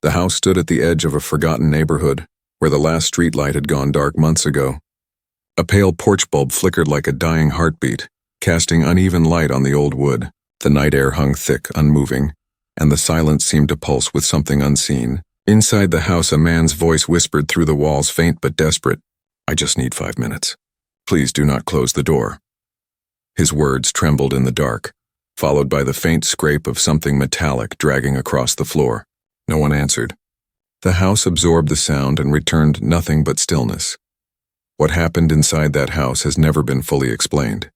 The house stood at the edge of a forgotten neighborhood, where the last streetlight had gone dark months ago. A pale porch bulb flickered like a dying heartbeat, casting uneven light on the old wood. The night air hung thick, unmoving, and the silence seemed to pulse with something unseen. Inside the house, a man's voice whispered through the walls, faint but desperate. "I just need 5 minutes. Please do not close the door." His words trembled in the dark, followed by the faint scrape of something metallic dragging across the floor. No one answered. The house absorbed the sound and returned nothing but stillness. What happened inside that house has never been fully explained.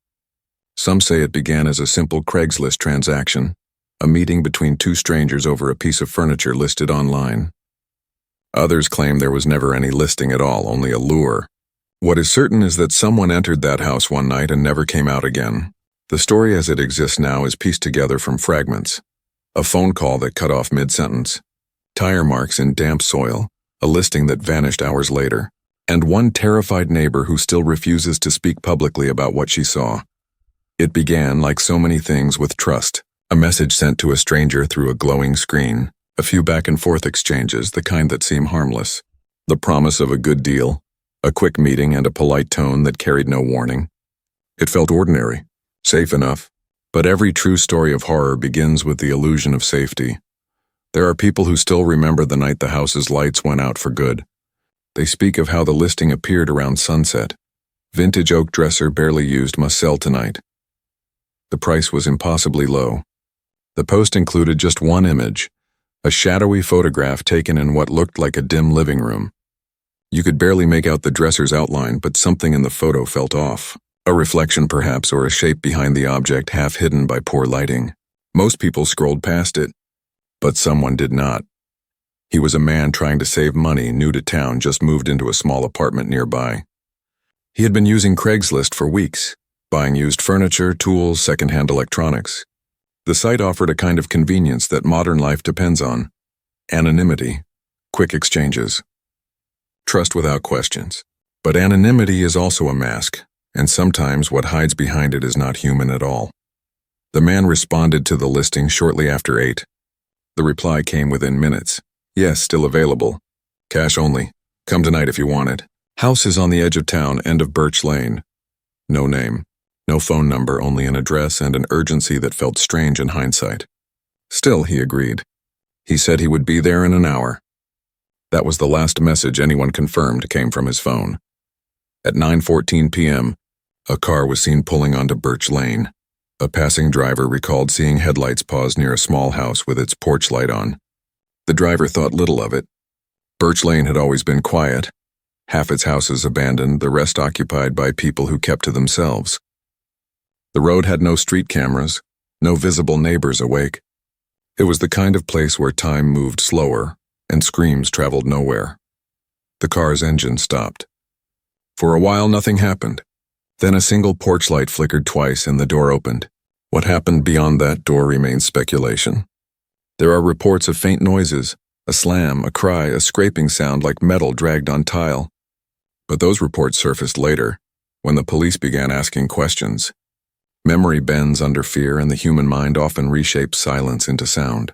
Some say it began as a simple Craigslist transaction, a meeting between two strangers over a piece of furniture listed online. Others claim there was never any listing at all, only a lure. What is certain is that someone entered that house one night and never came out again. The story as it exists now is pieced together from fragments. A phone call that cut off mid-sentence, tire marks in damp soil, a listing that vanished hours later, and one terrified neighbor who still refuses to speak publicly about what she saw. It began, like so many things, with trust, a message sent to a stranger through a glowing screen, a few back-and-forth exchanges, the kind that seem harmless, the promise of a good deal, a quick meeting, and a polite tone that carried no warning. It felt ordinary, safe enough, but every true story of horror begins with the illusion of safety. There are people who still remember the night the house's lights went out for good. They speak of how the listing appeared around sunset. Vintage oak dresser barely used, must sell tonight. The price was impossibly low. The post included just one image, a shadowy photograph taken in what looked like a dim living room. You could barely make out the dresser's outline, but something in the photo felt off. A reflection perhaps, or a shape behind the object half hidden by poor lighting. Most people scrolled past it, but someone did not. He was a man trying to save money, new to town, just moved into a small apartment nearby. He had been using Craigslist for weeks, buying used furniture, tools, secondhand electronics. The site offered a kind of convenience that modern life depends on. Anonymity, quick exchanges, trust without questions. But anonymity is also a mask, and sometimes what hides behind it is not human at all. The man responded to the listing shortly after 8. The reply came within minutes. "Yes, still available. Cash only. Come tonight if you want it. House is on the edge of town, end of Birch Lane." No name, no phone number, only an address and an urgency that felt strange in hindsight. Still, he agreed. He said he would be there in an hour. That was the last message anyone confirmed came from his phone. At 9:14 p.m., a car was seen pulling onto Birch Lane. A passing driver recalled seeing headlights pause near a small house with its porch light on. The driver thought little of it. Birch Lane had always been quiet. Half its houses abandoned, the rest occupied by people who kept to themselves. The road had no street cameras, no visible neighbors awake. It was the kind of place where time moved slower and screams traveled nowhere. The car's engine stopped. For a while, nothing happened. Then a single porch light flickered twice and the door opened. What happened beyond that door remains speculation. There are reports of faint noises, a slam, a cry, a scraping sound like metal dragged on tile. But those reports surfaced later, when the police began asking questions. Memory bends under fear, and the human mind often reshapes silence into sound.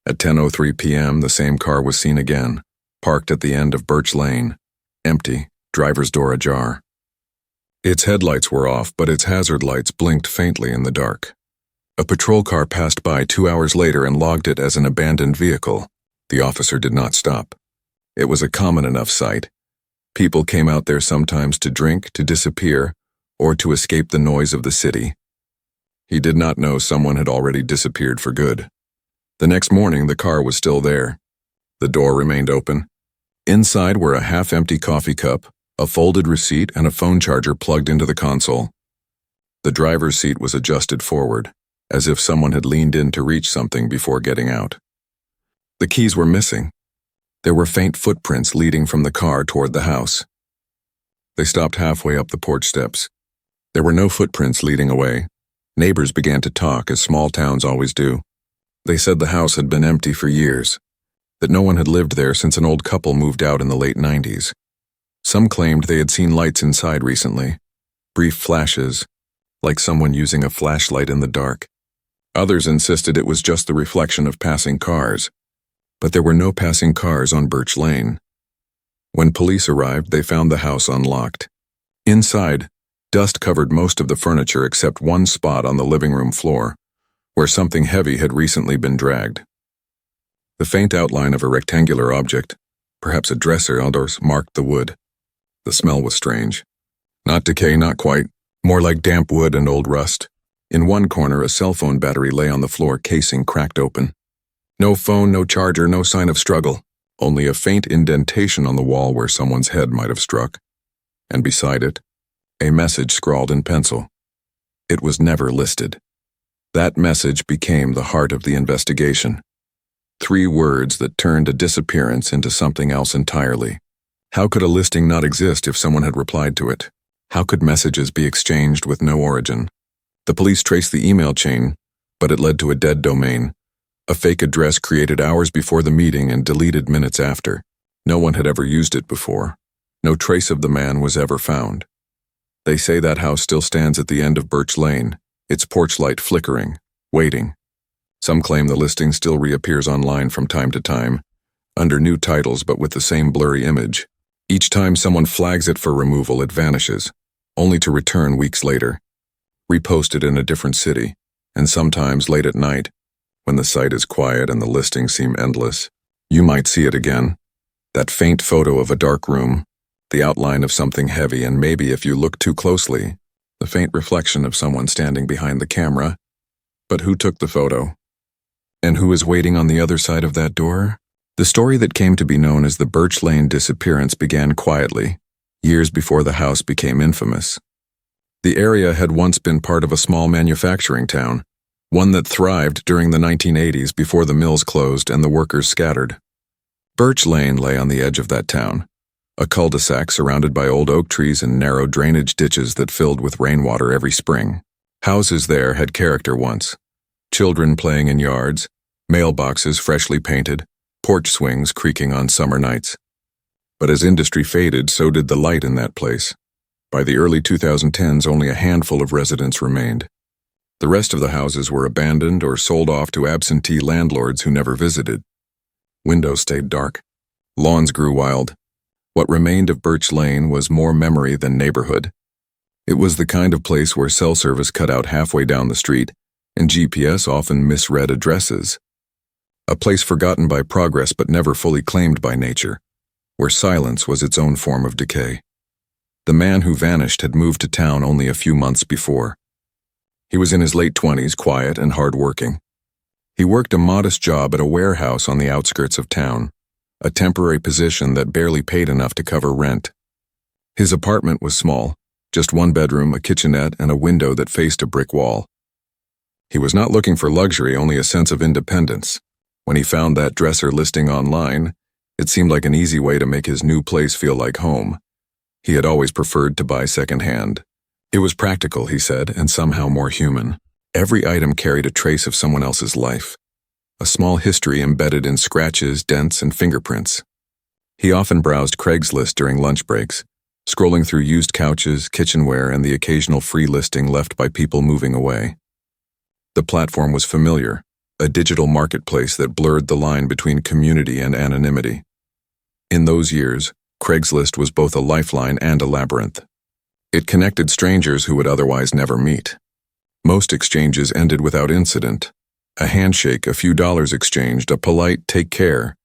At 10:03 p.m., the same car was seen again, parked at the end of Birch Lane, empty, driver's door ajar. Its headlights were off, but its hazard lights blinked faintly in the dark. A patrol car passed by 2 hours later and logged it as an abandoned vehicle. The officer did not stop. It was a common enough sight. People came out there sometimes to drink, to disappear, or to escape the noise of the city. He did not know someone had already disappeared for good. The next morning, the car was still there. The door remained open. Inside were a half-empty coffee cup, a folded receipt, and a phone charger plugged into the console. The driver's seat was adjusted forward, as if someone had leaned in to reach something before getting out. The keys were missing. There were faint footprints leading from the car toward the house. They stopped halfway up the porch steps. There were no footprints leading away. Neighbors began to talk, as small towns always do. They said the house had been empty for years, that no one had lived there since an old couple moved out in the late 90s. Some claimed they had seen lights inside recently, brief flashes, like someone using a flashlight in the dark. Others insisted it was just the reflection of passing cars. but there were no passing cars on Birch Lane. When police arrived, they found the house unlocked. Inside, dust covered most of the furniture except one spot on the living room floor, where something heavy had recently been dragged. The faint outline of a rectangular object, perhaps a dresser outdoors, marked the wood. The smell was strange. Not decay, not quite. More like damp wood and old rust. In one corner, a cell phone battery lay on the floor, casing cracked open. No phone, no charger, no sign of struggle. Only a faint indentation on the wall where someone's head might have struck. And beside it, a message scrawled in pencil. It was never listed. That message became the heart of the investigation. 3 words that turned a disappearance into something else entirely. How could a listing not exist if someone had replied to it? How could messages be exchanged with no origin? The police traced the email chain, but it led to a dead domain. A fake address created hours before the meeting and deleted minutes after. No one had ever used it before. No trace of the man was ever found. They say that house still stands at the end of Birch Lane, its porch light flickering, waiting. Some claim the listing still reappears online from time to time, under new titles but with the same blurry image. Each time someone flags it for removal, it vanishes, only to return weeks later, reposted in a different city, and sometimes late at night, when the site is quiet and the listings seem endless, you might see it again. That faint photo of a dark room, the outline of something heavy, and maybe if you look too closely, the faint reflection of someone standing behind the camera. But who took the photo? And who is waiting on the other side of that door? The story that came to be known as the Birch Lane disappearance began quietly, years before the house became infamous. The area had once been part of a small manufacturing town, one that thrived during the 1980s before the mills closed and the workers scattered. Birch Lane lay on the edge of that town, a cul-de-sac surrounded by old oak trees and narrow drainage ditches that filled with rainwater every spring. Houses there had character once. Children playing in yards, mailboxes freshly painted, porch swings creaking on summer nights. But as industry faded, so did the light in that place. By the early 2010s, only a handful of residents remained. The rest of the houses were abandoned or sold off to absentee landlords who never visited. Windows stayed dark. Lawns grew wild. What remained of Birch Lane was more memory than neighborhood. It was the kind of place where cell service cut out halfway down the street, and GPS often misread addresses. A place forgotten by progress but never fully claimed by nature, where silence was its own form of decay. The man who vanished had moved to town only a few months before. He was in his late 20s, quiet and hard-working. He worked a modest job at a warehouse on the outskirts of town, a temporary position that barely paid enough to cover rent. His apartment was small, just 1 bedroom, a kitchenette, and a window that faced a brick wall. He was not looking for luxury, only a sense of independence. When he found that dresser listing online, it seemed like an easy way to make his new place feel like home. He had always preferred to buy secondhand. It was practical, he said, and somehow more human. Every item carried a trace of someone else's life, a small history embedded in scratches, dents, and fingerprints. He often browsed Craigslist during lunch breaks, scrolling through used couches, kitchenware, and the occasional free listing left by people moving away. The platform was familiar, a digital marketplace that blurred the line between community and anonymity. In those years, Craigslist was both a lifeline and a labyrinth. It connected strangers who would otherwise never meet. Most exchanges ended without incident. A handshake, a few dollars exchanged, a polite "take care."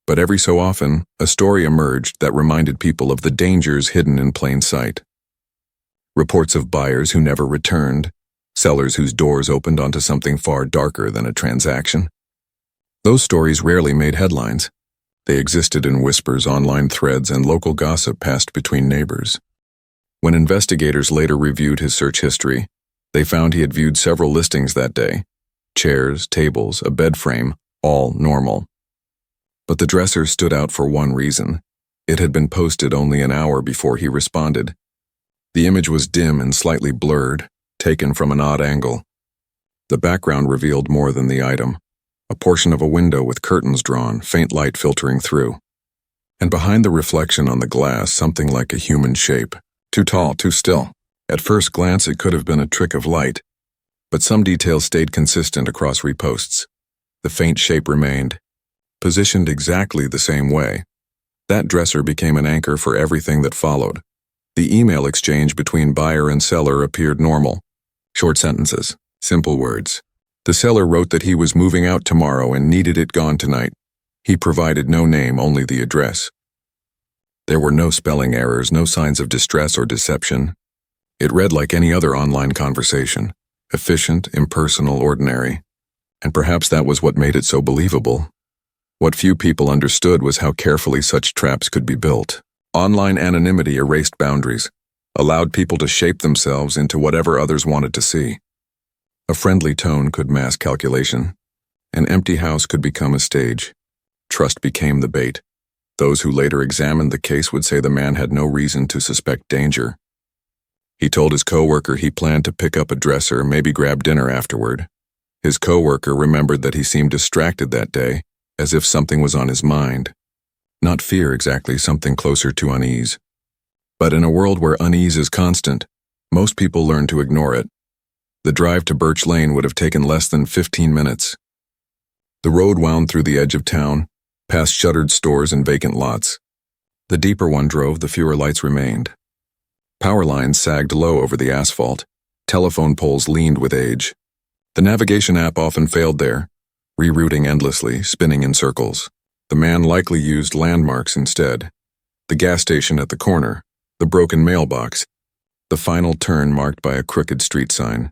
But every so often, a story emerged that reminded people of the dangers hidden in plain sight. Reports of buyers who never returned, sellers whose doors opened onto something far darker than a transaction. Those stories rarely made headlines. They existed in whispers, online threads, and local gossip passed between neighbors. When investigators later reviewed his search history, they found he had viewed several listings that day. Chairs, tables, a bed frame, all normal. But the dresser stood out for one reason. It had been posted only an hour before he responded. The image was dim and slightly blurred, taken from an odd angle. The background revealed more than the item, a portion of a window with curtains drawn, faint light filtering through. And behind the reflection on the glass, something like a human shape. Too tall, too still. At first glance, it could have been a trick of light, but some details stayed consistent across reposts. The faint shape remained. positioned exactly the same way. That dresser became an anchor for everything that followed. The email exchange between buyer and seller appeared normal. Short sentences, simple words. The seller wrote that he was moving out tomorrow and needed it gone tonight. He provided no name, only the address. There were no spelling errors, no signs of distress or deception. It read like any other online conversation, efficient, impersonal, ordinary. And perhaps that was what made it so believable. What few people understood was how carefully such traps could be built. Online anonymity erased boundaries, allowed people to shape themselves into whatever others wanted to see. A friendly tone could mask calculation. An empty house could become a stage. Trust became the bait. Those who later examined the case would say the man had no reason to suspect danger. He told his coworker he planned to pick up a dresser, maybe grab dinner afterward. His coworker remembered that he seemed distracted that day, as if something was on his mind. Not fear exactly, something closer to unease. But in a world where unease is constant, most people learn to ignore it. The drive to Birch Lane would have taken less than 15 minutes. The road wound through the edge of town, past shuttered stores and vacant lots. The deeper one drove, the fewer lights remained. Power lines sagged low over the asphalt. Telephone poles leaned with age. The navigation app often failed there, rerouting endlessly, spinning in circles. The man likely used landmarks instead. The gas station at the corner, the broken mailbox, the final turn marked by a crooked street sign.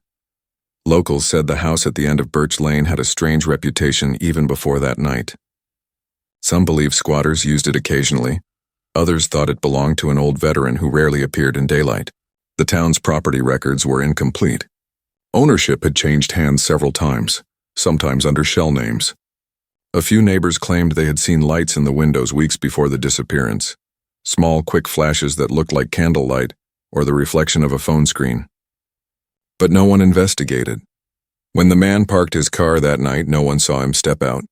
Locals said the house at the end of Birch Lane had a strange reputation even before that night. Some believed squatters used it occasionally. Others thought it belonged to an old veteran who rarely appeared in daylight. The town's property records were incomplete. Ownership had changed hands several times, sometimes under shell names. A few neighbors claimed they had seen lights in the windows weeks before the disappearance. Small, quick flashes that looked like candlelight or the reflection of a phone screen. But no one investigated. When the man parked his car that night, no one saw him step out.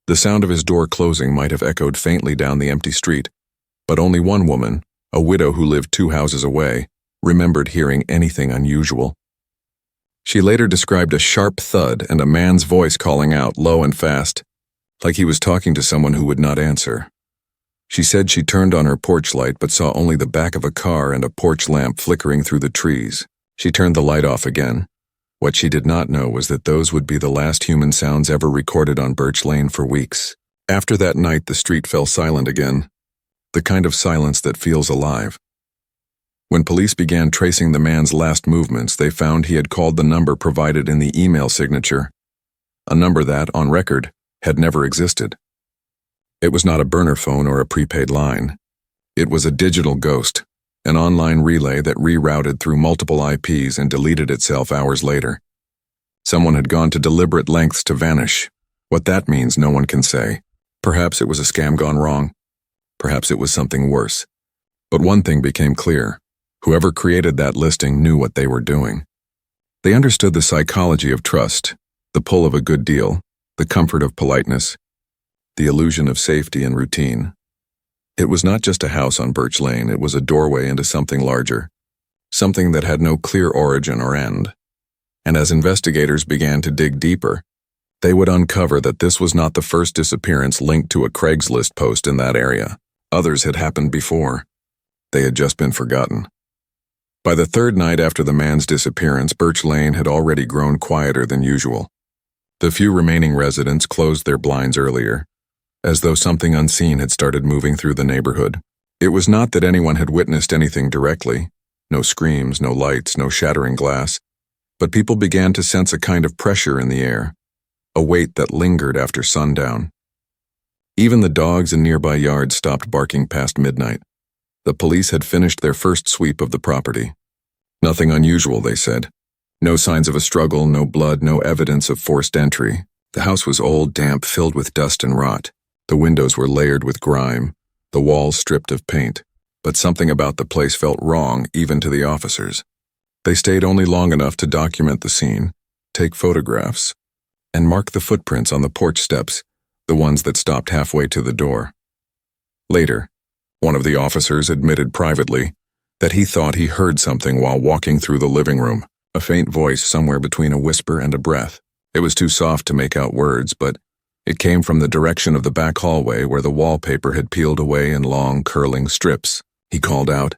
The sound of his door closing might have echoed faintly down the empty street, but only one woman, a widow who lived 2 houses away, remembered hearing anything unusual. She later described a sharp thud and a man's voice calling out, low and fast, like he was talking to someone who would not answer. She said she turned on her porch light but saw only the back of a car and a porch lamp flickering through the trees. She turned the light off again. What she did not know was that those would be the last human sounds ever recorded on Birch Lane for weeks. After that night, the street fell silent again. The kind of silence that feels alive. When police began tracing the man's last movements, they found he had called the number provided in the email signature, a number that, on record, had never existed. It was not a burner phone or a prepaid line. It was a digital ghost, an online relay that rerouted through multiple IPs and deleted itself hours later. Someone had gone to deliberate lengths to vanish. What that means, no one can say. Perhaps it was a scam gone wrong. Perhaps it was something worse. But one thing became clear. Whoever created that listing knew what they were doing. They understood the psychology of trust, the pull of a good deal, the comfort of politeness, the illusion of safety and routine. It was not just a house on Birch Lane, it was a doorway into something larger, something that had no clear origin or end. And as investigators began to dig deeper, they would uncover that this was not the first disappearance linked to a Craigslist post in that area. Others had happened before. They had just been forgotten. By the 3rd night after the man's disappearance, Birch Lane had already grown quieter than usual. The few remaining residents closed their blinds earlier, as though something unseen had started moving through the neighborhood. It was not that anyone had witnessed anything directly, no screams, no lights, no shattering glass, but people began to sense a kind of pressure in the air, a weight that lingered after sundown. Even the dogs in nearby yards stopped barking past midnight. The police had finished their first sweep of the property. Nothing unusual, they said. No signs of a struggle, no blood, no evidence of forced entry. The house was old, damp, filled with dust and rot. The windows were layered with grime, the walls stripped of paint. But something about the place felt wrong, even to the officers. They stayed only long enough to document the scene, take photographs, and mark the footprints on the porch steps, the ones that stopped halfway to the door. Later, one of the officers admitted privately that he thought he heard something while walking through the living room, a faint voice somewhere between a whisper and a breath. It was too soft to make out words, but It came from the direction of the back hallway where the wallpaper had peeled away in long, curling strips. He called out,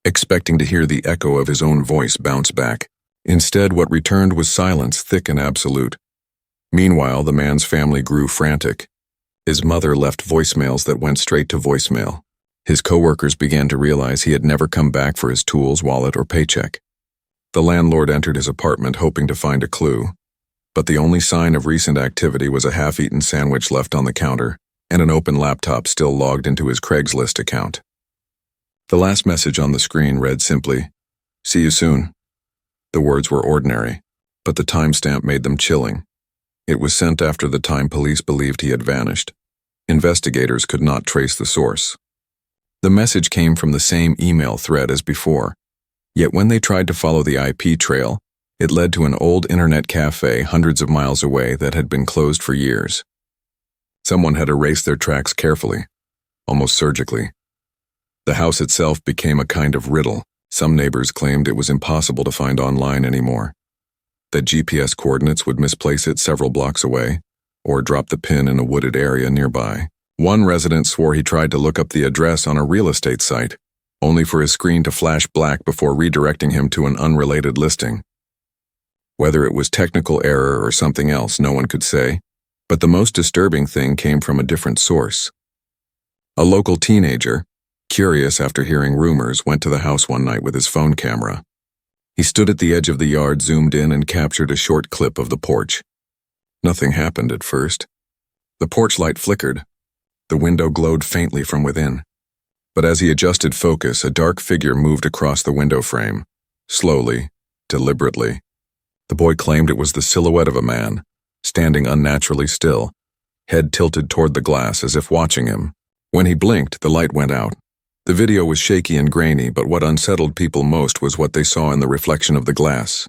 expecting to hear the echo of his own voice bounce back. Instead, what returned was silence, thick and absolute. Meanwhile, the man's family grew frantic. His mother left voicemails that went straight to voicemail. His coworkers began to realize he had never come back for his tools, wallet, or paycheck. The landlord entered his apartment hoping to find a clue, but the only sign of recent activity was a half-eaten sandwich left on the counter and an open laptop still logged into his Craigslist account. The last message on the screen read simply, "See you soon." The words were ordinary, but the timestamp made them chilling. It was sent after the time police believed he had vanished. Investigators could not trace the source. The message came from the same email thread as before, yet when they tried to follow the IP trail, it led to an old internet cafe hundreds of miles away that had been closed for years. Someone had erased their tracks carefully, almost surgically. The house itself became a kind of riddle. Some neighbors claimed it was impossible to find online anymore, that GPS coordinates would misplace it several blocks away, or drop the pin in a wooded area nearby. One resident swore he tried to look up the address on a real estate site, only for his screen to flash black before redirecting him to an unrelated listing. Whether it was technical error or something else, no one could say, but the most disturbing thing came from a different source. A local teenager, curious after hearing rumors, went to the house one night with his phone camera. He stood at the edge of the yard, zoomed in, and captured a short clip of the porch. Nothing happened at first. The porch light flickered. The window glowed faintly from within. But as he adjusted focus, a dark figure moved across the window frame, slowly, deliberately. The boy claimed it was the silhouette of a man, standing unnaturally still, head tilted toward the glass as if watching him. When he blinked, the light went out. The video was shaky and grainy, but what unsettled people most was what they saw in the reflection of the glass.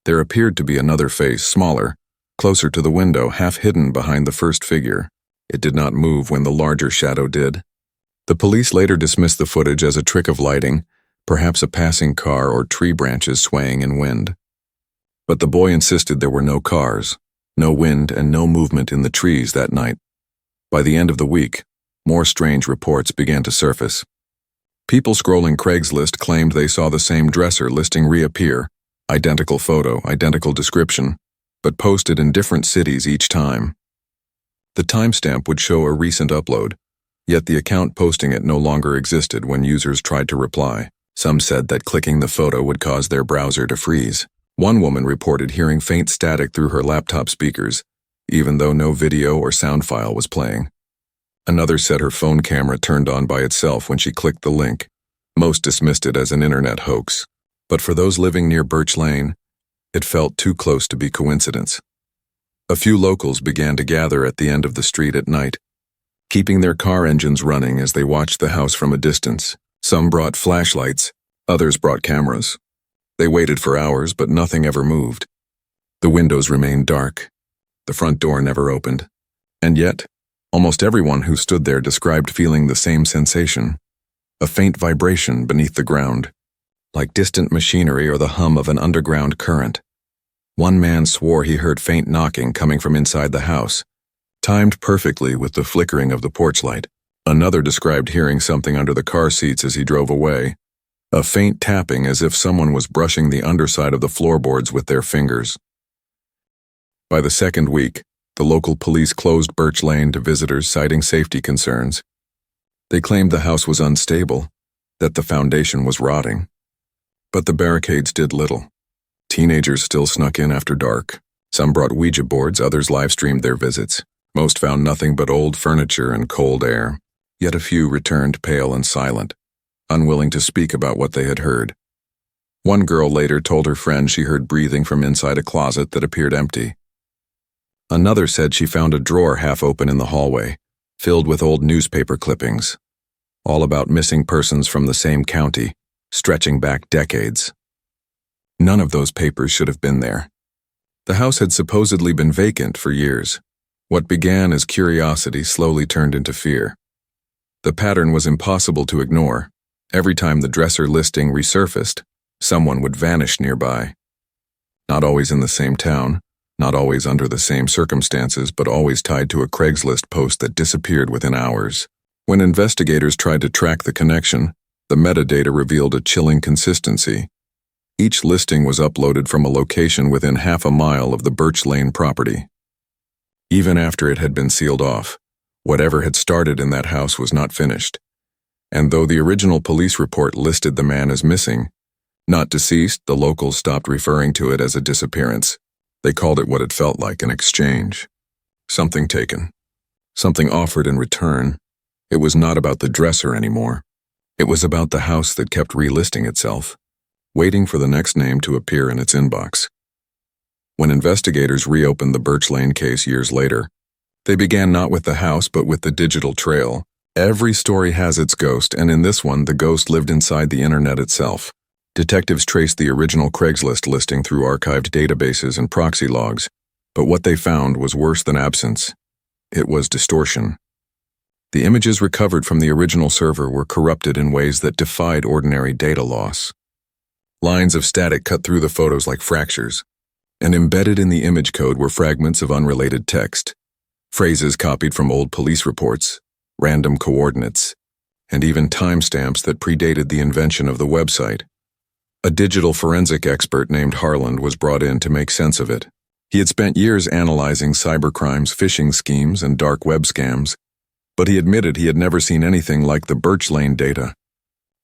There appeared to be another face, smaller, closer to the window, half hidden behind the first figure. It did not move when the larger shadow did. The police later dismissed the footage as a trick of lighting, perhaps a passing car or tree branches swaying in wind. But the boy insisted there were no cars, no wind, and no movement in the trees that night. By the end of the week, more strange reports began to surface. People scrolling Craigslist claimed they saw the same dresser listing reappear, identical photo, identical description, but posted in different cities each time. The timestamp would show a recent upload, yet the account posting it no longer existed when users tried to reply. Some said that clicking the photo would cause their browser to freeze. One woman reported hearing faint static through her laptop speakers, even though no video or sound file was playing. Another said her phone camera turned on by itself when she clicked the link. Most dismissed it as an internet hoax. But for those living near Birch Lane, it felt too close to be coincidence. A few locals began to gather at the end of the street at night, keeping their car engines running as they watched the house from a distance. Some brought flashlights, others brought cameras. They waited for hours, but nothing ever moved. The windows remained dark. The front door never opened. And yet, almost everyone who stood there described feeling the same sensation, a faint vibration beneath the ground, like distant machinery or the hum of an underground current. One man swore he heard faint knocking coming from inside the house, timed perfectly with the flickering of the porch light. Another described hearing something under the car seats as he drove away, a faint tapping as if someone was brushing the underside of the floorboards with their fingers. By the second week, the local police closed Birch Lane to visitors citing safety concerns. They claimed the house was unstable, that the foundation was rotting. But the barricades did little. Teenagers still snuck in after dark. Some brought Ouija boards, others live-streamed their visits. Most found nothing but old furniture and cold air. Yet a few returned pale and silent, unwilling to speak about what they had heard. One girl later told her friend she heard breathing from inside a closet that appeared empty. Another said she found a drawer half open in the hallway, filled with old newspaper clippings, all about missing persons from the same county, stretching back decades. None of those papers should have been there. The house had supposedly been vacant for years. What began as curiosity slowly turned into fear. The pattern was impossible to ignore. Every time the dresser listing resurfaced, someone would vanish nearby. Not always in the same town, not always under the same circumstances but always tied to a Craigslist post that disappeared within hours. When investigators tried to track the connection, the metadata revealed a chilling consistency. Each listing was uploaded from a location within half a mile of the Birch Lane property. Even after it had been sealed off, whatever had started in that house was not finished. And though the original police report listed the man as missing, not deceased, the locals stopped referring to it as a disappearance. They called it what it felt like, an exchange. Something taken. Something offered in return. It was not about the dresser anymore. It was about the house that kept relisting itself, waiting for the next name to appear in its inbox. When investigators reopened the Birch Lane case years later, they began not with the house but with the digital trail. Every story has its ghost, and in this one, the ghost lived inside the internet itself. Detectives traced the original Craigslist listing through archived databases and proxy logs, but what they found was worse than absence. It was distortion. The images recovered from the original server were corrupted in ways that defied ordinary data loss. Lines of static cut through the photos like fractures, and embedded in the image code were fragments of unrelated text, phrases copied from old police reports, random coordinates, and even timestamps that predated the invention of the website. A digital forensic expert named Harland was brought in to make sense of it. He had spent years analyzing cybercrimes, phishing schemes, and dark web scams, but he admitted he had never seen anything like the Birch Lane data.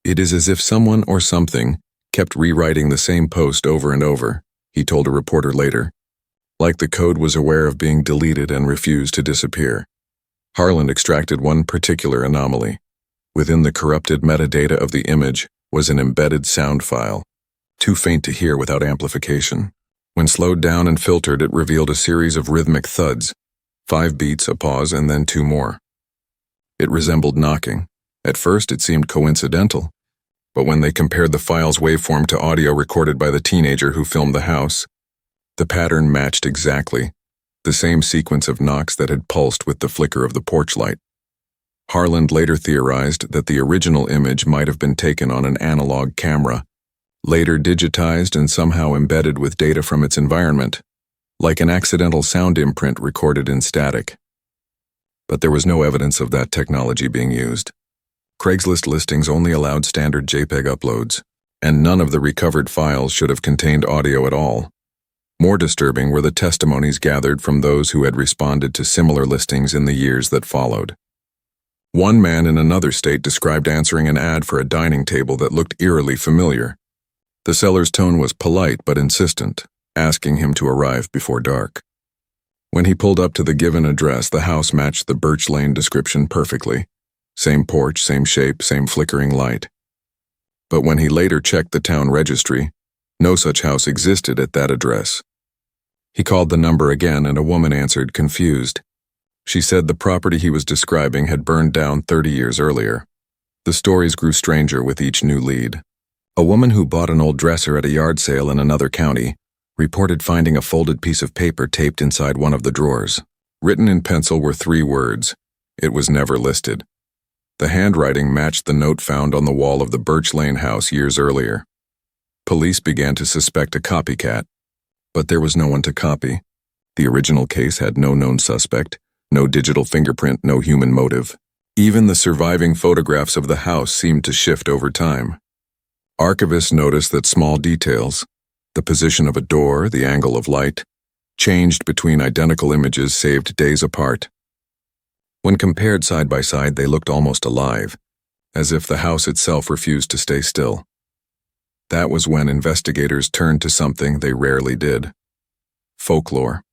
It is as if someone or something kept rewriting the same post over and over, he told a reporter later, like the code was aware of being deleted and refused to disappear. Harland extracted one particular anomaly. Within the corrupted metadata of the image was an embedded sound file, too faint to hear without amplification. When slowed down and filtered, it revealed a series of rhythmic thuds, 5 beats, a pause, and then 2 more. It resembled knocking. At first, it seemed coincidental, but when they compared the file's waveform to audio recorded by the teenager who filmed the house, the pattern matched exactly, the same sequence of knocks that had pulsed with the flicker of the porch light. Harland later theorized that the original image might have been taken on an analog camera, later digitized and somehow embedded with data from its environment, like an accidental sound imprint recorded in static. But there was no evidence of that technology being used. Craigslist listings only allowed standard JPEG uploads, and none of the recovered files should have contained audio at all. More disturbing were the testimonies gathered from those who had responded to similar listings in the years that followed. One man in another state described answering an ad for a dining table that looked eerily familiar. The seller's tone was polite but insistent, asking him to arrive before dark. When he pulled up to the given address, the house matched the Birch Lane description perfectly. Same porch, same shape, same flickering light. But when he later checked the town registry, no such house existed at that address. He called the number again and a woman answered, confused. She said the property he was describing had burned down 30 years earlier. The stories grew stranger with each new lead. A woman who bought an old dresser at a yard sale in another county reported finding a folded piece of paper taped inside one of the drawers. Written in pencil were 3 words. It was never listed. The handwriting matched the note found on the wall of the Birch Lane house years earlier. Police began to suspect a copycat, but there was no one to copy. The original case had no known suspect, no digital fingerprint, no human motive. Even the surviving photographs of the house seemed to shift over time. Archivists noticed that small details, the position of a door, the angle of light, changed between identical images saved days apart. When compared side by side, they looked almost alive, as if the house itself refused to stay still. That was when investigators turned to something they rarely did: folklore.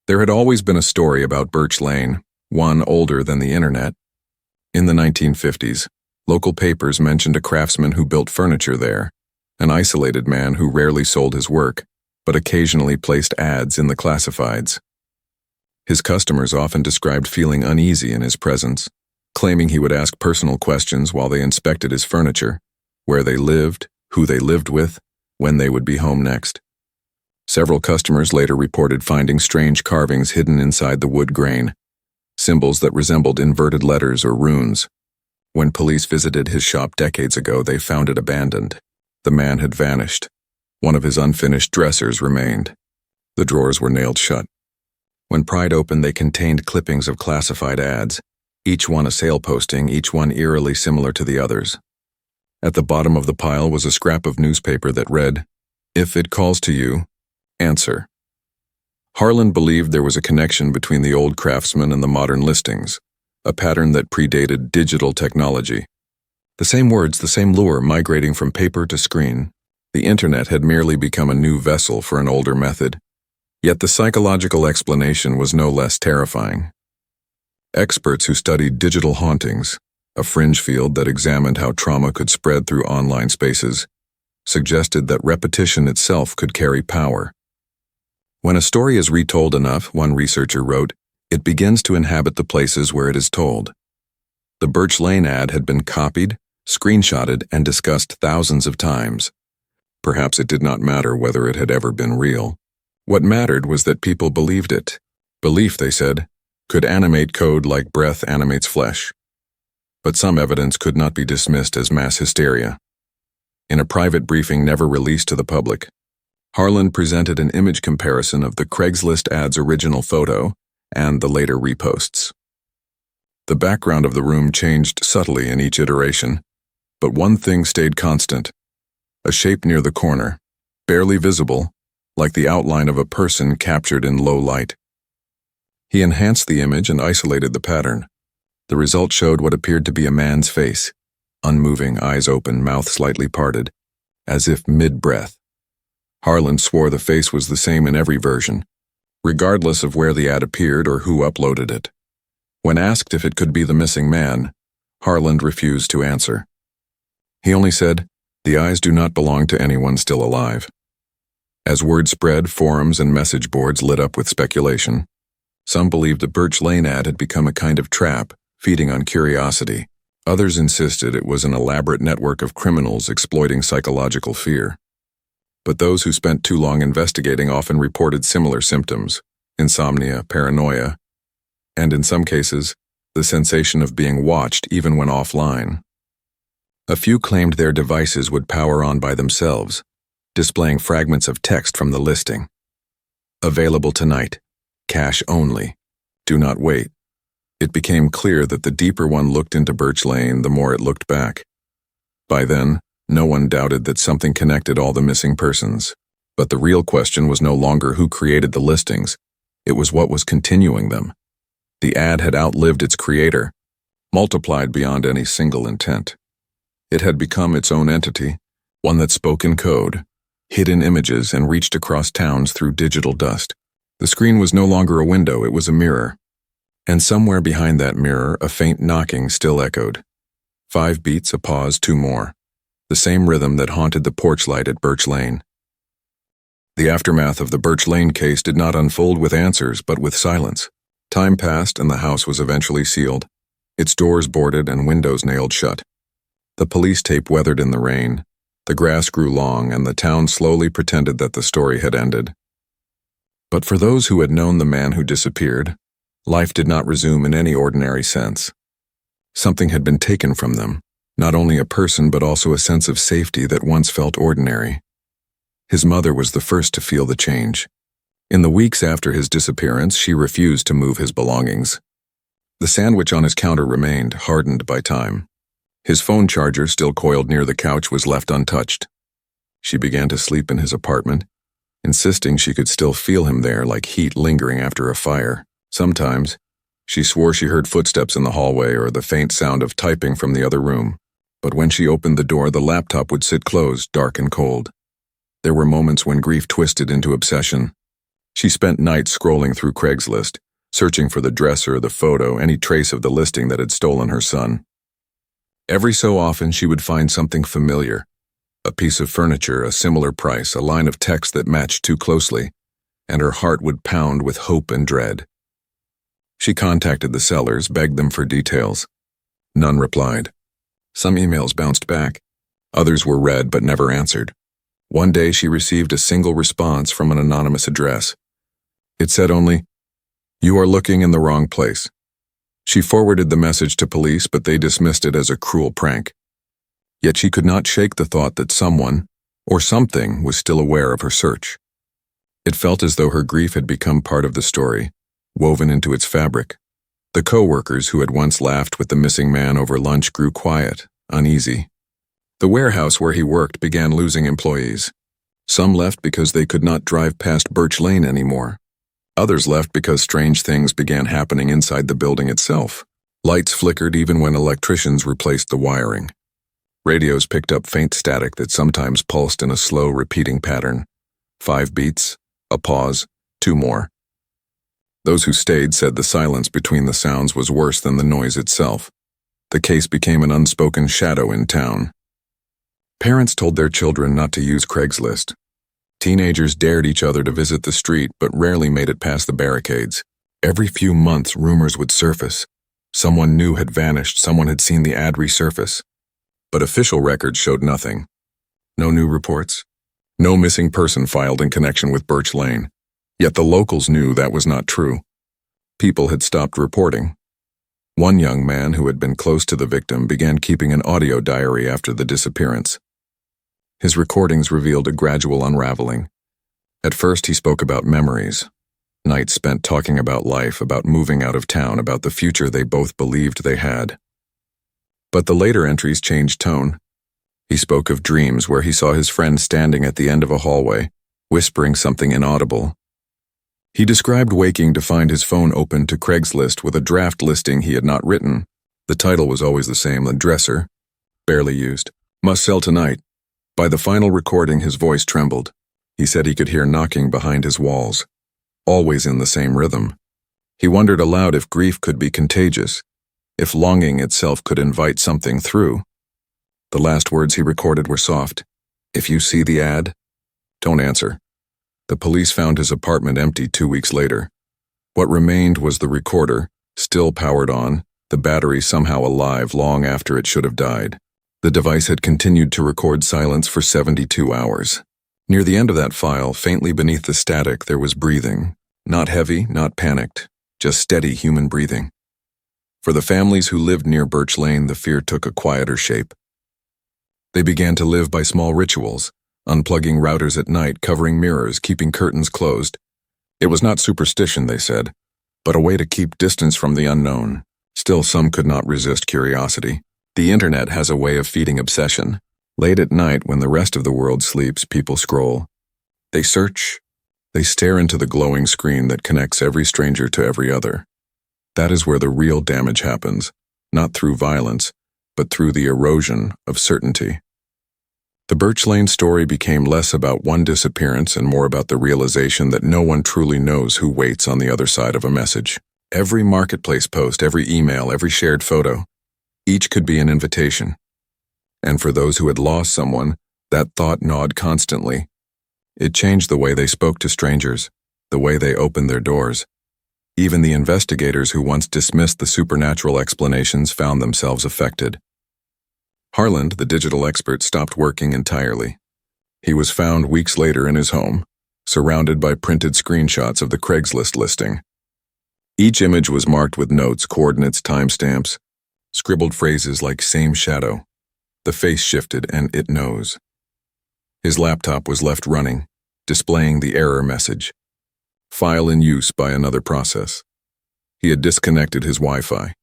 There had always been a story about Birch Lane, one older than the internet. In the 1950s, local papers mentioned a craftsman who built furniture there, an isolated man who rarely sold his work, but occasionally placed ads in the classifieds. His customers often described feeling uneasy in his presence, claiming he would ask personal questions while they inspected his furniture, where they lived, who they lived with, when they would be home next. Several customers later reported finding strange carvings hidden inside the wood grain, symbols that resembled inverted letters or runes. When police visited his shop decades ago, they found it abandoned. The man had vanished. One of his unfinished dressers remained. The drawers were nailed shut. When pried open, they contained clippings of classified ads, each one a sale posting, each one eerily similar to the others. At the bottom of the pile was a scrap of newspaper that read, "If it calls to you, answer." Harlan believed there was a connection between the old craftsman and the modern listings, a pattern that predated digital technology. The same words, the same lure migrating from paper to screen. The internet had merely become a new vessel for an older method. Yet the psychological explanation was no less terrifying. Experts who studied digital hauntings, a fringe field that examined how trauma could spread through online spaces, suggested that repetition itself could carry power. When a story is retold enough, one researcher wrote, it begins to inhabit the places where it is told. The Birch Lane ad had been copied, screenshotted, and discussed thousands of times. Perhaps it did not matter whether it had ever been real. What mattered was that people believed it. Belief, they said, could animate code like breath animates flesh. But some evidence could not be dismissed as mass hysteria. In a private briefing never released to the public, Harlan presented an image comparison of the Craigslist ad's original photo and the later reposts. The background of the room changed subtly in each iteration, but one thing stayed constant: a shape near the corner, barely visible, like the outline of a person captured in low light. He enhanced the image and isolated the pattern. The result showed what appeared to be a man's face, unmoving, eyes open, mouth slightly parted, as if mid-breath. Harlan swore the face was the same in every version, regardless of where the ad appeared or who uploaded it. When asked if it could be the missing man, Harlan refused to answer. He only said, "The eyes do not belong to anyone still alive." As word spread, forums and message boards lit up with speculation. Some believed the Birch Lane ad had become a kind of trap, feeding on curiosity. Others insisted it was an elaborate network of criminals exploiting psychological fear. But those who spent too long investigating often reported similar symptoms: insomnia, paranoia, and in some cases, the sensation of being watched even when offline. A few claimed their devices would power on by themselves, displaying fragments of text from the listing. Available tonight. Cash only. Do not wait. It became clear that the deeper one looked into Birch Lane, the more it looked back. By then, no one doubted that something connected all the missing persons. But the real question was no longer who created the listings. It was what was continuing them. The ad had outlived its creator, multiplied beyond any single intent. It had become its own entity, one that spoke in code, hid in images, and reached across towns through digital dust. The screen was no longer a window, it was a mirror. And somewhere behind that mirror, a faint knocking still echoed. 5 beats, a pause, 2 more. The same rhythm that haunted the porch light at Birch Lane. The aftermath of the Birch Lane case did not unfold with answers, but with silence. Time passed and the house was eventually sealed, its doors boarded and windows nailed shut. The police tape weathered in the rain, the grass grew long, and the town slowly pretended that the story had ended. But for those who had known the man who disappeared, life did not resume in any ordinary sense. Something had been taken from them, not only a person but also a sense of safety that once felt ordinary. His mother was the first to feel the change. In the weeks after his disappearance, she refused to move his belongings. The sandwich on his counter remained, hardened by time. His phone charger, still coiled near the couch, was left untouched. She began to sleep in his apartment, insisting she could still feel him there like heat lingering after a fire. Sometimes, she swore she heard footsteps in the hallway or the faint sound of typing from the other room. But when she opened the door, the laptop would sit closed, dark and cold. There were moments when grief twisted into obsession. She spent nights scrolling through Craigslist, searching for the dresser, the photo, any trace of the listing that had stolen her son. Every so often, she would find something familiar. A piece of furniture, a similar price, a line of text that matched too closely, and her heart would pound with hope and dread. She contacted the sellers, begged them for details. None replied. Some emails bounced back. Others were read but never answered. One day she received a single response from an anonymous address. It said only, "You are looking in the wrong place." She forwarded the message to police, but they dismissed it as a cruel prank. Yet she could not shake the thought that someone, or something, was still aware of her search. It felt as though her grief had become part of the story, woven into its fabric. The co-workers who had once laughed with the missing man over lunch grew quiet, uneasy. The warehouse where he worked began losing employees. Some left because they could not drive past Birch Lane anymore. Others left because strange things began happening inside the building itself. Lights flickered even when electricians replaced the wiring. Radios picked up faint static that sometimes pulsed in a slow, repeating pattern. 5 beats, a pause, 2 more. Those who stayed said the silence between the sounds was worse than the noise itself. The case became an unspoken shadow in town. Parents told their children not to use Craigslist. Teenagers dared each other to visit the street but rarely made it past the barricades. Every few months, rumors would surface. Someone new had vanished, someone had seen the ad resurface. But official records showed nothing. No new reports. No missing person filed in connection with Birch Lane. Yet the locals knew that was not true. People had stopped reporting. One young man who had been close to the victim began keeping an audio diary after the disappearance. His recordings revealed a gradual unraveling. At first he spoke about memories. Nights spent talking about life, about moving out of town, about the future they both believed they had. But the later entries changed tone. He spoke of dreams where he saw his friend standing at the end of a hallway, whispering something inaudible. He described waking to find his phone open to Craigslist with a draft listing he had not written. The title was always the same, The Dresser, barely used. Must sell tonight. By the final recording, his voice trembled. He said he could hear knocking behind his walls, always in the same rhythm. He wondered aloud if grief could be contagious, if longing itself could invite something through. The last words he recorded were soft. If you see the ad, don't answer. The police found his apartment empty 2 weeks later. What remained was the recorder, still powered on, the battery somehow alive long after it should have died. The device had continued to record silence for 72 hours. Near the end of that file, faintly beneath the static, there was breathing. Not heavy, not panicked, just steady human breathing. For the families who lived near Birch Lane, the fear took a quieter shape. They began to live by small rituals, unplugging routers at night, covering mirrors, keeping curtains closed. It was not superstition, they said, but a way to keep distance from the unknown. Still, some could not resist curiosity. The internet has a way of feeding obsession. Late at night, when the rest of the world sleeps, people scroll. They search. They stare into the glowing screen that connects every stranger to every other. That is where the real damage happens, not through violence, but through the erosion of certainty. The Birch Lane story became less about one disappearance and more about the realization that no one truly knows who waits on the other side of a message. Every marketplace post, every email, every shared photo, each could be an invitation. And for those who had lost someone, that thought gnawed constantly. It changed the way they spoke to strangers, the way they opened their doors. Even the investigators who once dismissed the supernatural explanations found themselves affected. Harland, the digital expert, stopped working entirely. He was found weeks later in his home, surrounded by printed screenshots of the Craigslist listing. Each image was marked with notes, coordinates, timestamps, scribbled phrases like "same shadow." The face shifted and "it knows." His laptop was left running, displaying the error message. File in use by another process. He had disconnected his Wi-Fi.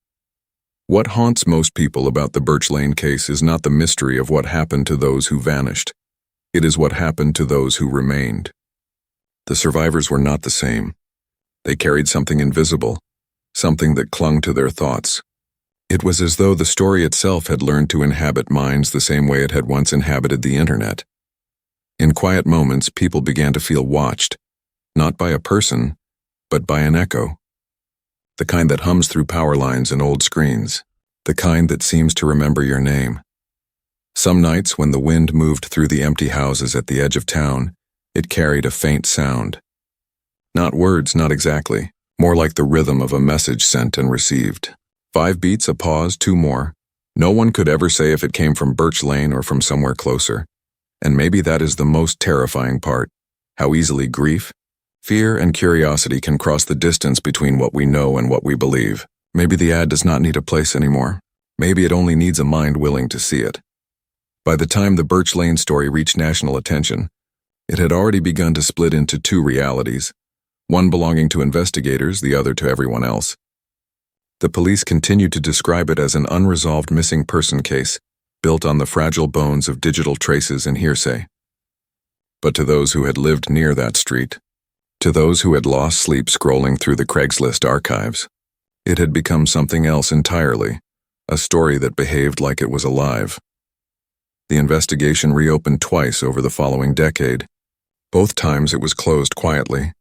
What haunts most people about the Birch Lane case is not the mystery of what happened to those who vanished. It is what happened to those who remained. The survivors were not the same. They carried something invisible, something that clung to their thoughts. It was as though the story itself had learned to inhabit minds the same way it had once inhabited the internet. In quiet moments, people began to feel watched, not by a person, but by an echo. The kind that hums through power lines and old screens. The kind that seems to remember your name. Some nights, when the wind moved through the empty houses at the edge of town, it carried a faint sound. Not words, not exactly. More like the rhythm of a message sent and received. 5 beats, a pause, 2 more. No one could ever say if it came from Birch Lane or from somewhere closer. And maybe that is the most terrifying part. How easily grief, fear, and curiosity can cross the distance between what we know and what we believe. Maybe the ad does not need a place anymore. Maybe it only needs a mind willing to see it. By the time the Birch Lane story reached national attention, It had already begun to split into two realities, one belonging to investigators, the other to everyone else. The police continued to describe it as an unresolved missing person case, built on the fragile bones of digital traces and hearsay. But to those who had lived near that street, to those who had lost sleep scrolling through the Craigslist archives, it had become something else entirely, a story that behaved like it was alive. The investigation reopened twice over the following decade. Both times it was closed quietly.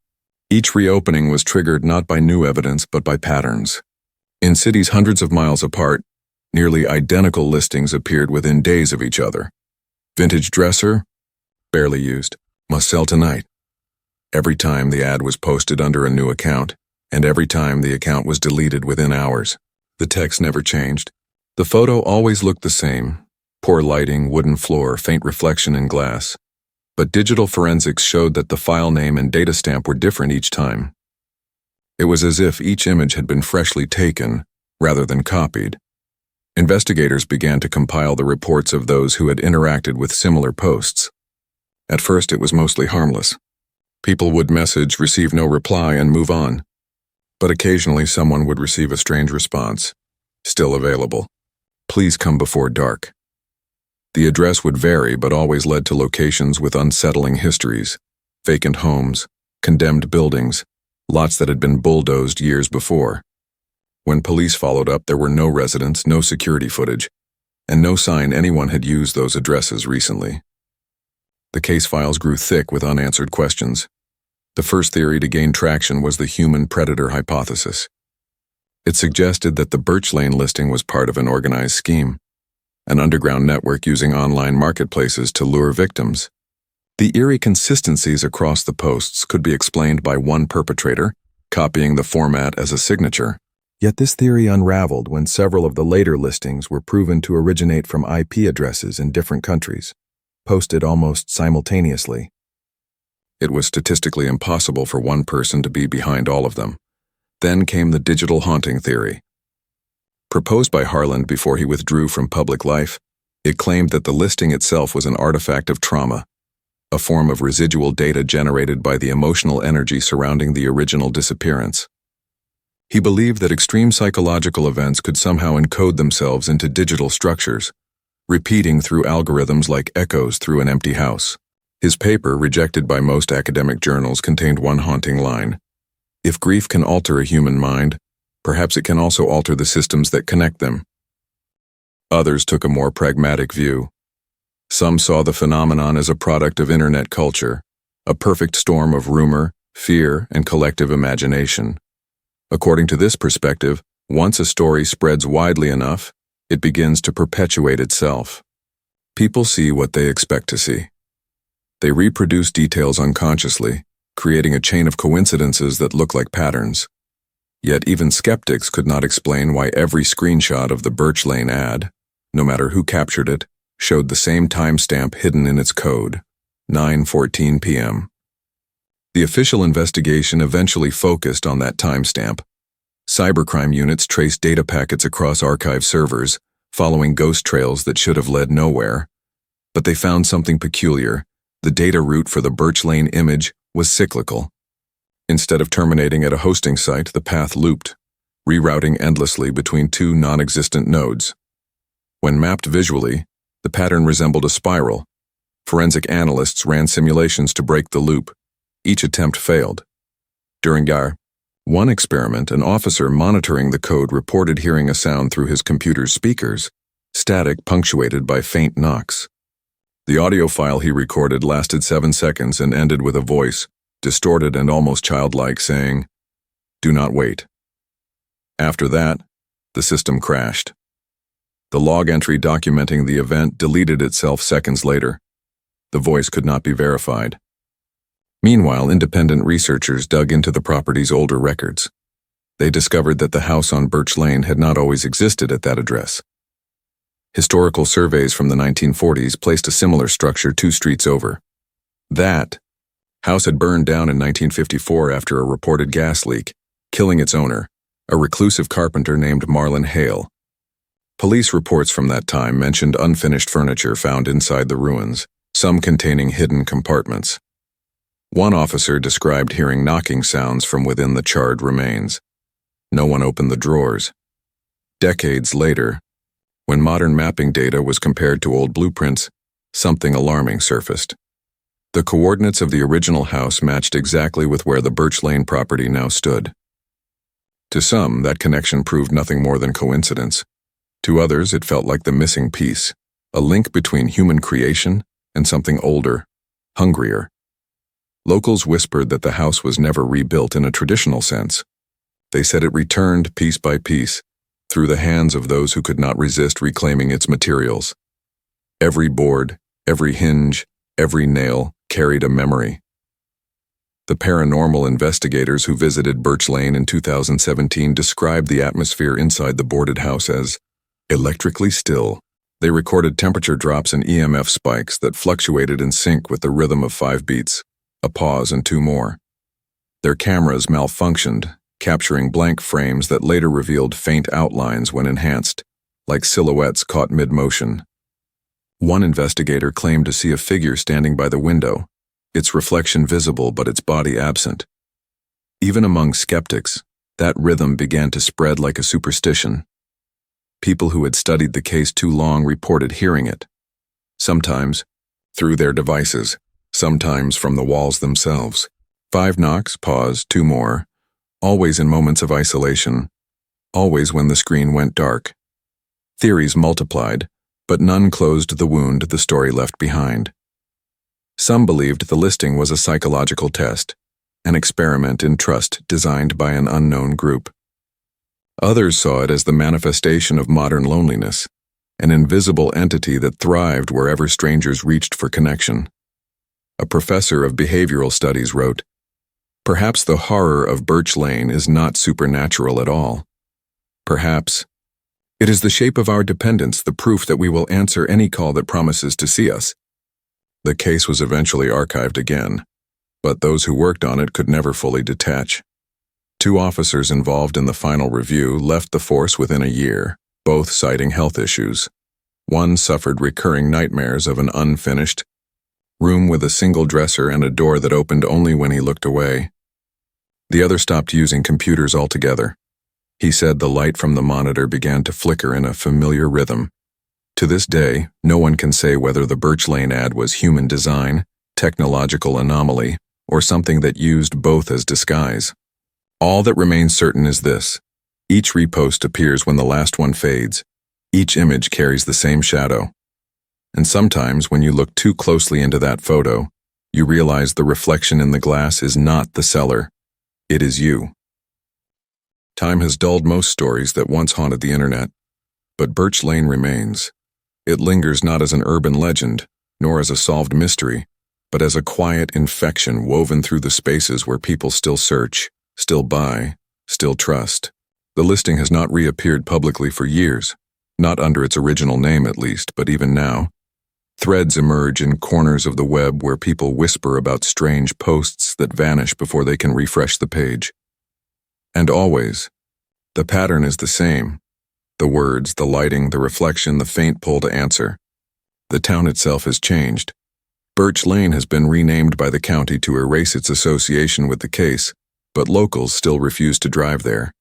Each reopening was triggered not by new evidence but by patterns. In cities hundreds of miles apart, nearly identical listings appeared within days of each other. Vintage dresser? Barely used. Must sell tonight. Every time the ad was posted under a new account, and every time the account was deleted within hours. The text never changed. The photo always looked the same. Poor lighting, wooden floor, faint reflection in glass. But digital forensics showed that the file name and data stamp were different each time. It was as if each image had been freshly taken, rather than copied. Investigators began to compile the reports of those who had interacted with similar posts. At first it was mostly harmless. People would message, receive no reply, and move on. But occasionally someone would receive a strange response. Still available. Please come before dark. The address would vary but always led to locations with unsettling histories, vacant homes, condemned buildings, lots that had been bulldozed years before. When police followed up, there were no residents, no security footage, and no sign anyone had used those addresses recently. The case files grew thick with unanswered questions. The first theory to gain traction was the human predator hypothesis. It suggested that the Birch Lane listing was part of an organized scheme, an underground network using online marketplaces to lure victims. The eerie consistencies across the posts could be explained by one perpetrator, copying the format as a signature. Yet this theory unraveled when several of the later listings were proven to originate from IP addresses in different countries, posted almost simultaneously. It was statistically impossible for one person to be behind all of them. Then came the digital haunting theory. Proposed by Harland before he withdrew from public life, it claimed that the listing itself was an artifact of trauma, a form of residual data generated by the emotional energy surrounding the original disappearance. He believed that extreme psychological events could somehow encode themselves into digital structures, repeating through algorithms like echoes through an empty house. His paper, rejected by most academic journals, contained one haunting line. If grief can alter a human mind, perhaps it can also alter the systems that connect them. Others took a more pragmatic view. Some saw the phenomenon as a product of internet culture, a perfect storm of rumor, fear, and collective imagination. According to this perspective, once a story spreads widely enough, it begins to perpetuate itself. People see what they expect to see. They reproduce details unconsciously, creating a chain of coincidences that look like patterns. Yet even skeptics could not explain why every screenshot of the Birch Lane ad, no matter who captured it, showed the same timestamp hidden in its code, 9:14 p.m. The official investigation eventually focused on that timestamp. Cybercrime units traced data packets across archive servers, following ghost trails that should have led nowhere. But they found something peculiar. The data route for the Birch Lane image was cyclical. Instead of terminating at a hosting site, the path looped, rerouting endlessly between two non-existent nodes. When mapped visually, the pattern resembled a spiral. Forensic analysts ran simulations to break the loop. Each attempt failed. During one experiment, an officer monitoring the code reported hearing a sound through his computer's speakers, static punctuated by faint knocks. The audio file he recorded lasted 7 seconds and ended with a voice, distorted and almost childlike, saying, "Do not wait." After that, the system crashed. The log entry documenting the event deleted itself seconds later. The voice could not be verified. Meanwhile, independent researchers dug into the property's older records. They discovered that the house on Birch Lane had not always existed at that address. Historical surveys from the 1940s placed a similar structure 2 streets over. That house had burned down in 1954 after a reported gas leak, killing its owner, a reclusive carpenter named Marlon Hale. Police reports from that time mentioned unfinished furniture found inside the ruins, some containing hidden compartments. One officer described hearing knocking sounds from within the charred remains. No one opened the drawers. Decades later, when modern mapping data was compared to old blueprints, something alarming surfaced. The coordinates of the original house matched exactly with where the Birch Lane property now stood. To some, that connection proved nothing more than coincidence. To others, it felt like the missing piece, a link between human creation and something older, hungrier. Locals whispered that the house was never rebuilt in a traditional sense. They said it returned piece by piece, through the hands of those who could not resist reclaiming its materials. Every board, every hinge, every nail carried a memory. The paranormal investigators who visited Birch Lane in 2017 described the atmosphere inside the boarded house as electrically still. They recorded temperature drops and EMF spikes that fluctuated in sync with the rhythm of 5 beats, a pause and 2 more. Their cameras malfunctioned, capturing blank frames that later revealed faint outlines when enhanced, like silhouettes caught mid-motion. One investigator claimed to see a figure standing by the window, its reflection visible but its body absent. Even among skeptics, that rhythm began to spread like a superstition. People who had studied the case too long reported hearing it, sometimes through their devices, sometimes from the walls themselves. 5 knocks, pause, 2 more, always in moments of isolation, always when the screen went dark. Theories multiplied, but none closed the wound the story left behind. Some believed the listing was a psychological test, an experiment in trust designed by an unknown group. Others saw it as the manifestation of modern loneliness, an invisible entity that thrived wherever strangers reached for connection. A professor of behavioral studies wrote, "Perhaps the horror of Birch Lane is not supernatural at all. Perhaps it is the shape of our dependence, the proof that we will answer any call that promises to see us." The case was eventually archived again, but those who worked on it could never fully detach. 2 officers involved in the final review left the force within a year, both citing health issues. One suffered recurring nightmares of an unfinished room with a single dresser and a door that opened only when he looked away. The other stopped using computers altogether. He said the light from the monitor began to flicker in a familiar rhythm. To this day, no one can say whether the Birch Lane ad was human design, technological anomaly, or something that used both as disguise. All that remains certain is this: each repost appears when the last one fades. Each image carries the same shadow. And sometimes, when you look too closely into that photo, you realize the reflection in the glass is not the seller. It is you. Time has dulled most stories that once haunted the internet, but Birch Lane remains. It lingers not as an urban legend, nor as a solved mystery, but as a quiet infection woven through the spaces where people still search, still buy, still trust. The listing has not reappeared publicly for years, not under its original name at least, but even now, threads emerge in corners of the web where people whisper about strange posts that vanish before they can refresh the page. And always, the pattern is the same. The words, the lighting, the reflection, the faint pull to answer. The town itself has changed. Birch Lane has been renamed by the county to erase its association with the case, but locals still refuse to drive there.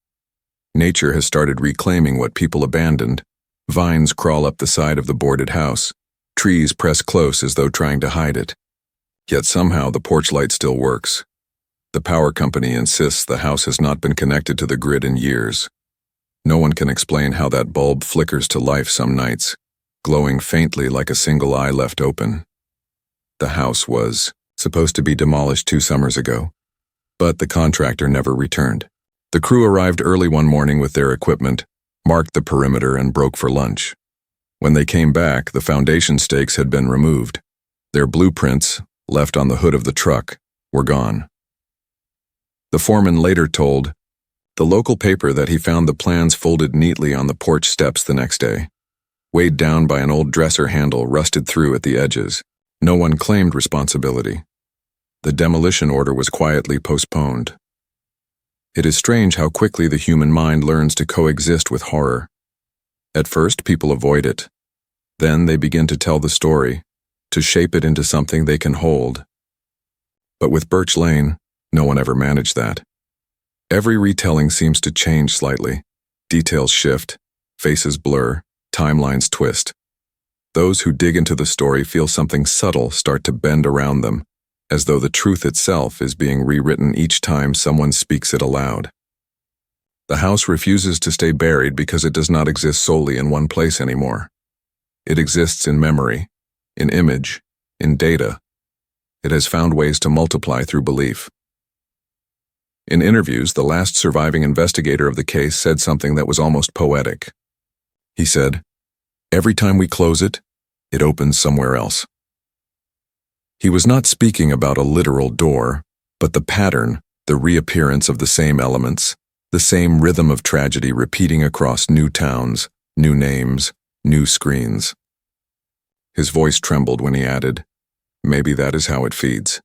Nature has started reclaiming what people abandoned. Vines crawl up the side of the boarded house. Trees press close as though trying to hide it. Yet somehow the porch light still works. The power company insists the house has not been connected to the grid in years. No one can explain how that bulb flickers to life some nights, glowing faintly like a single eye left open. The house was supposed to be demolished 2 summers ago, but the contractor never returned. The crew arrived early one morning with their equipment, marked the perimeter, and broke for lunch. When they came back, the foundation stakes had been removed. Their blueprints, left on the hood of the truck, were gone. The foreman later told the local paper that he found the plans folded neatly on the porch steps the next day, weighed down by an old dresser handle rusted through at the edges. No one claimed responsibility. The demolition order was quietly postponed. It is strange how quickly the human mind learns to coexist with horror. At first, people avoid it. Then they begin to tell the story, to shape it into something they can hold. But with Birch Lane, no one ever managed that. Every retelling seems to change slightly. Details shift, faces blur, timelines twist. Those who dig into the story feel something subtle start to bend around them, as though the truth itself is being rewritten each time someone speaks it aloud. The house refuses to stay buried because it does not exist solely in one place anymore. It exists in memory, in image, in data. It has found ways to multiply through belief. In interviews, the last surviving investigator of the case said something that was almost poetic. He said, "Every time we close it, it opens somewhere else." He was not speaking about a literal door, but the pattern, the reappearance of the same elements, the same rhythm of tragedy repeating across new towns, new names, new screens. His voice trembled when he added, "Maybe that is how it feeds."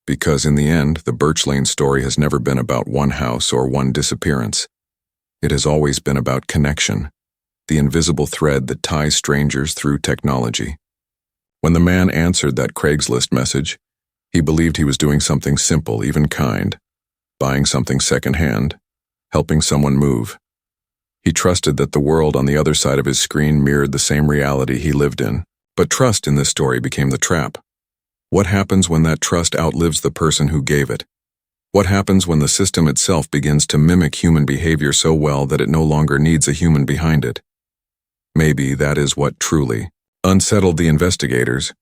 Because in the end, the Birch Lane story has never been about one house or one disappearance. It has always been about connection, the invisible thread that ties strangers through technology. When the man answered that Craigslist message, he believed he was doing something simple, even kind, buying something secondhand, helping someone move. He trusted that the world on the other side of his screen mirrored the same reality he lived in. But trust in this story became the trap. What happens when that trust outlives the person who gave it? What happens when the system itself begins to mimic human behavior so well that it no longer needs a human behind it? Maybe that is what truly unsettled the investigators.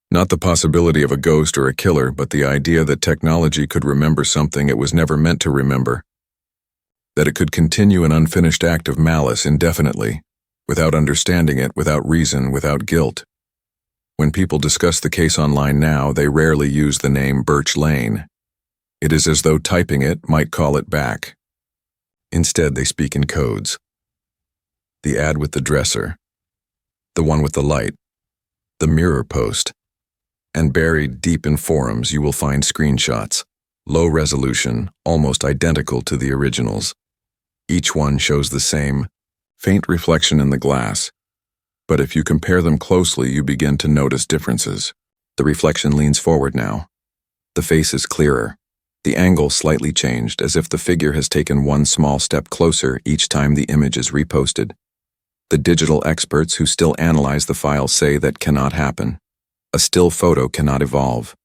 Not the possibility of a ghost or a killer, but the idea that technology could remember something it was never meant to remember. That it could continue an unfinished act of malice indefinitely, without understanding it, without reason, without guilt. When people discuss the case online now, they rarely use the name Birch Lane. It is as though typing it might call it back. Instead, they speak in codes. The ad with the dresser, the one with the light, the mirror post, and buried deep in forums you will find screenshots, low resolution, almost identical to the originals. Each one shows the same faint reflection in the glass. But if you compare them closely, you begin to notice differences. The reflection leans forward now. The face is clearer. The angle slightly changed, as if the figure has taken one small step closer each time the image is reposted. The digital experts who still analyze the file say that cannot happen. A still photo cannot evolve.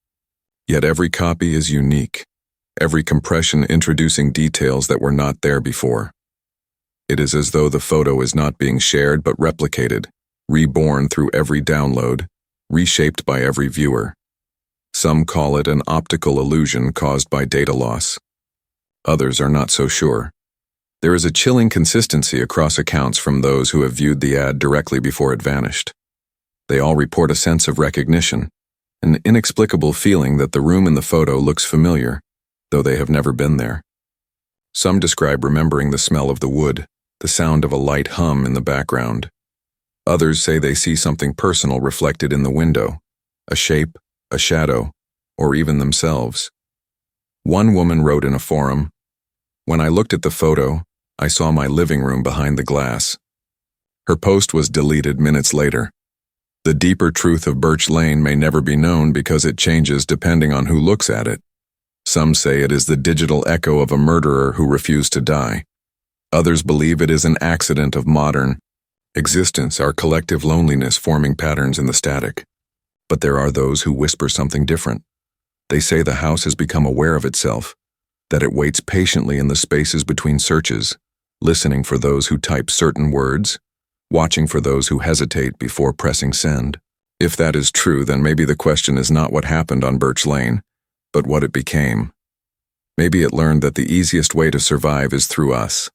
Yet every copy is unique, every compression introducing details that were not there before. It is as though the photo is not being shared but replicated, reborn through every download, reshaped by every viewer. Some call it an optical illusion caused by data loss. Others are not so sure. There is a chilling consistency across accounts from those who have viewed the ad directly before it vanished. They all report a sense of recognition, an inexplicable feeling that the room in the photo looks familiar, though they have never been there. Some describe remembering the smell of the wood, the sound of a light hum in the background. Others say they see something personal reflected in the window, a shape, a shadow, or even themselves. One woman wrote in a forum, "When I looked at the photo, I saw my living room behind the glass." Her post was deleted minutes later. The deeper truth of Birch Lane may never be known because it changes depending on who looks at it. Some say it is the digital echo of a murderer who refused to die. Others believe it is an accident of modern existence, our collective loneliness forming patterns in the static. But there are those who whisper something different. They say the house has become aware of itself, that it waits patiently in the spaces between searches, listening for those who type certain words, watching for those who hesitate before pressing send. If that is true, then maybe the question is not what happened on Birch Lane, but what it became. Maybe it learned that the easiest way to survive is through us,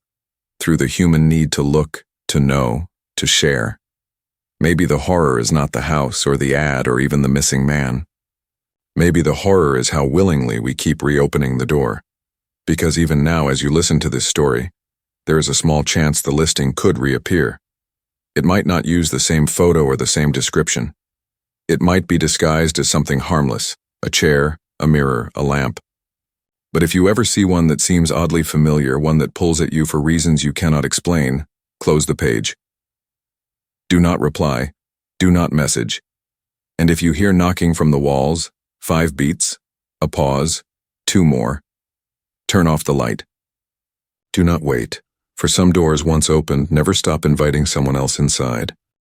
through the human need to look, to know, to share. Maybe the horror is not the house or the ad or even the missing man. Maybe the horror is how willingly we keep reopening the door. Because even now, as you listen to this story, there is a small chance the listing could reappear. It might not use the same photo or the same description. It might be disguised as something harmless, a chair, a mirror, a lamp. But if you ever see one that seems oddly familiar, one that pulls at you for reasons you cannot explain, close the page. Do not reply. Do not message. And if you hear knocking from the walls, 5 beats, A pause. 2 more. Turn off the light. Do not wait. For some doors once opened, never stop inviting someone else inside.